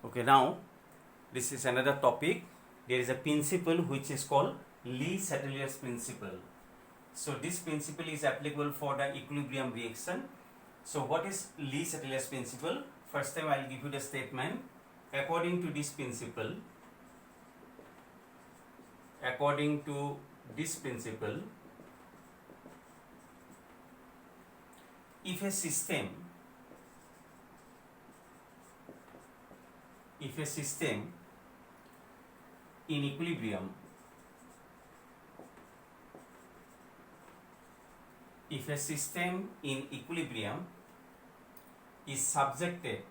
Okay, now this is another topic. There is a principle which is called Lee-Chatelier principle. So this principle is applicable for the equilibrium reaction. So what is Lee-Chatelier principle? First time I will give you the statement. According to this principle, if a system in equilibrium is subjected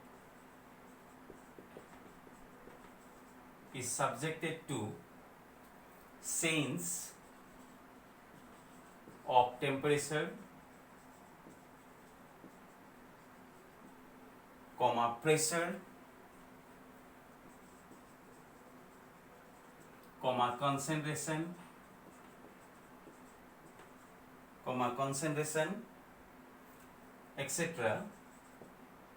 to change of temperature, pressure, concentration, etc., the equilibrium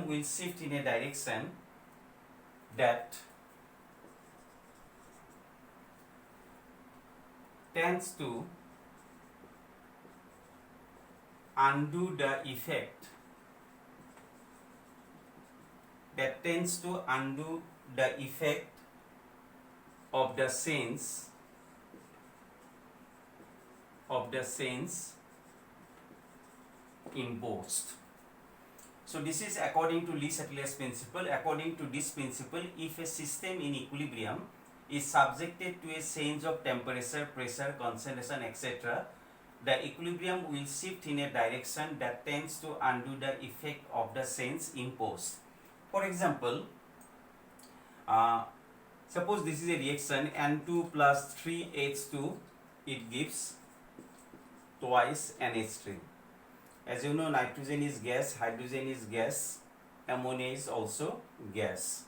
will shift in a direction that tends to undo the effect of the change imposed. So this is according to Lee-Chatelier principle. According to this principle, if a system in equilibrium is subjected to a change of temperature, pressure, concentration, etc., the equilibrium will shift in a direction that tends to undo the effect of the change imposed. For example, suppose this is a reaction N2 plus 3H2, it gives twice NH3. As you know, nitrogen is gas, hydrogen is gas, ammonia is also gas.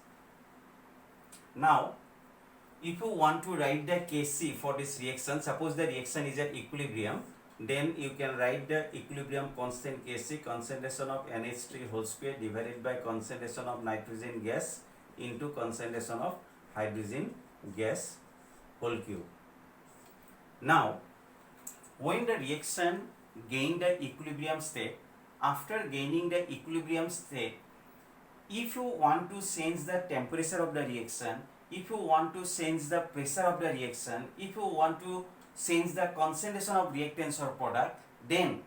Now, if you want to write the Kc for this reaction, suppose the reaction is at equilibrium, then you can write the equilibrium constant Kc, concentration of NH3 whole square divided by concentration of nitrogen gas into concentration of hydrogen gas whole cube. Now, when the reaction gain the equilibrium state, after gaining the equilibrium state, if you want to change the temperature of the reaction, if you want to change the pressure of the reaction, if you want to change the concentration of reactants or product, then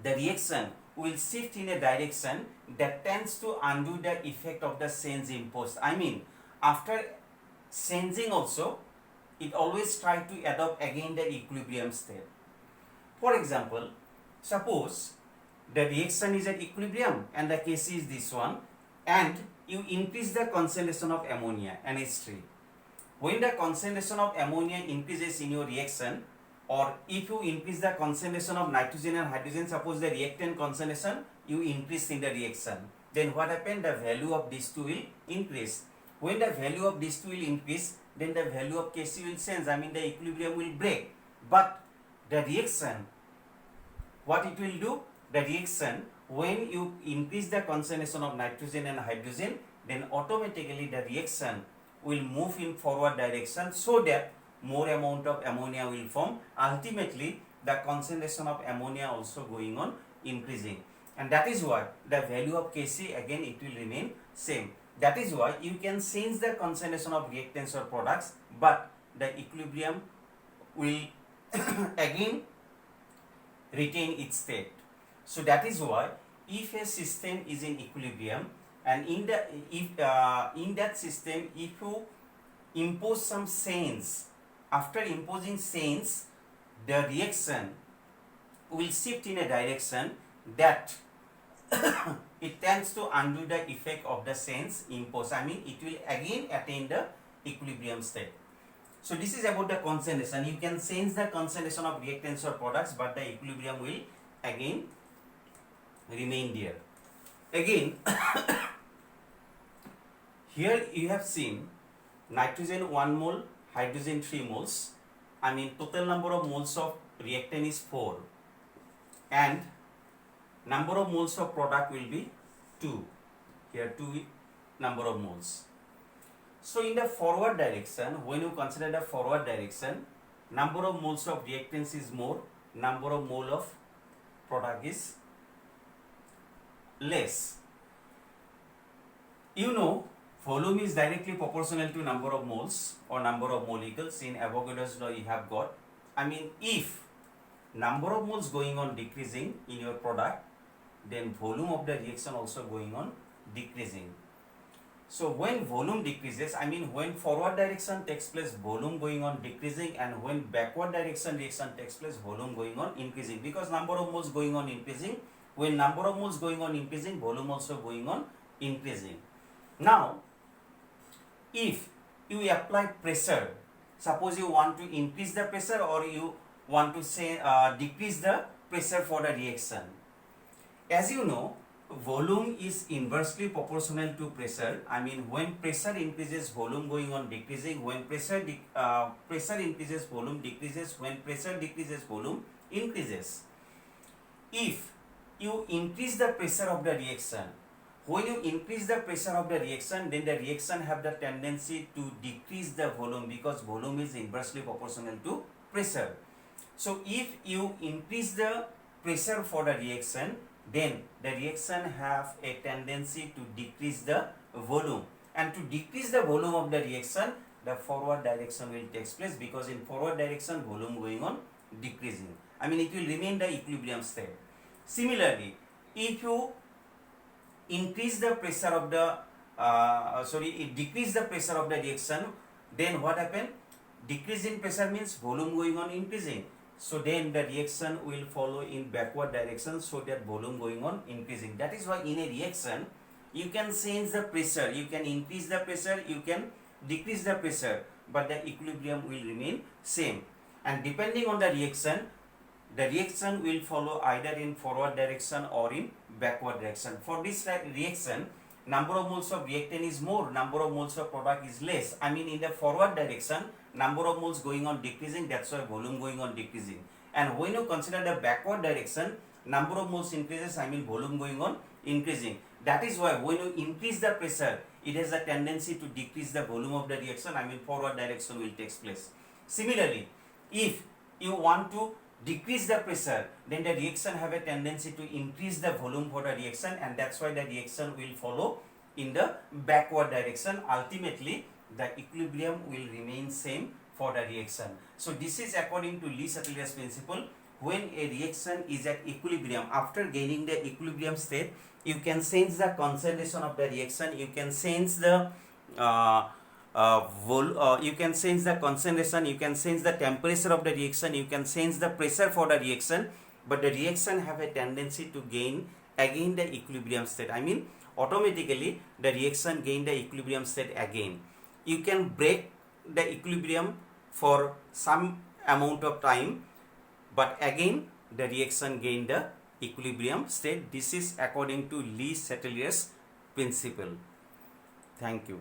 the reaction will shift in a direction that tends to undo the effect of the change imposed. I mean, after changing also, it always try to adopt again the equilibrium state. For example, suppose the reaction is at equilibrium and the Kc is this one, and you increase the concentration of ammonia, NH3. When the concentration of ammonia increases in your reaction, or if you increase the concentration of nitrogen and hydrogen, suppose the reactant concentration you increase in the reaction, then what happens? The value of these two will increase. When the value of these two will increase, then the value of Kc will change, I mean the equilibrium will break. But the reaction, what it will do? The reaction, when you increase the concentration of nitrogen and hydrogen, then automatically the reaction will move in forward direction so that more amount of ammonia will form. Ultimately, the concentration of ammonia also going on increasing. And that is why the value of Kc again it will remain same. That is why you can change the concentration of reactants or products, but the equilibrium will again retain its state. So that is why if a system is in equilibrium and in that system, if you impose some change, after imposing change, the reaction will shift in a direction that it tends to undo the effect of the change imposed. I mean, it will again attain the equilibrium state. So this is about the concentration. You can change the concentration of reactants or products, but the equilibrium will again remain there. again here you have seen nitrogen 1 mole, hydrogen 3 moles. I mean total number of moles of reactant is 4 and number of moles of product will be 2. Here 2 number of moles. So in the forward direction, when you consider the forward direction, number of moles of reactants is more, number of mole of product is less. You know, volume is directly proportional to number of moles or number of molecules. In Avogadro's law you have got, I mean if number of moles going on decreasing in your product, then volume of the reaction also going on decreasing. So when volume decreases, I mean when forward direction takes place, volume going on decreasing, and when backward direction reaction takes place, volume going on increasing, because number of moles going on increasing. When number of moles going on increasing, volume also going on increasing. Now if you apply pressure, suppose you want to increase the pressure or you want to say decrease the pressure for the reaction. As you know, volume is inversely proportional to pressure. I mean when pressure increases, volume going on decreasing. When pressure increases, volume decreases. When pressure decreases, volume increases. If you increase the pressure of the reaction, when you increase the pressure of the reaction, then the reaction have the tendency to decrease the volume, because volume is inversely proportional to pressure. So if you increase the pressure for the reaction, then the reaction have a tendency to decrease the volume, and to decrease the volume of the reaction, the forward direction will take place, because in forward direction volume going on decreasing. I mean it will remain the equilibrium state. Similarly, if you increase the pressure of the decrease the pressure of the reaction, then what happen? Decrease in pressure means volume going on increasing. So then the reaction will follow in backward direction, so that volume going on increasing. That is why in a reaction you can change the pressure, you can increase the pressure, you can decrease the pressure, but the equilibrium will remain same. And depending on the reaction will follow either in forward direction or in backward direction. For this reaction, number of moles of reactant is more, number of moles of product is less. I mean in the forward direction, number of moles going on decreasing, that's why volume going on decreasing. And when you consider the backward direction, number of moles increases, I mean volume going on increasing. That is why when you increase the pressure, it has a tendency to decrease the volume of the reaction, I mean forward direction will take place. Similarly, if you want to decrease the pressure, then the reaction have a tendency to increase the volume for the reaction, and that's why the reaction will follow in the backward direction. Ultimately, the equilibrium will remain same for the reaction. So this is according to Le-Chatelier's principle. When a reaction is at equilibrium, after gaining the equilibrium state, you can change the concentration of the reaction, you can change the you can change the concentration, you can change the temperature of the reaction, you can change the pressure for the reaction, but the reaction have a tendency to gain again the equilibrium state. I mean automatically the reaction gain the equilibrium state again. You can break the equilibrium for some amount of time, but again the reaction gain the equilibrium state. This is according to Le-Chatelier's principle. Thank you.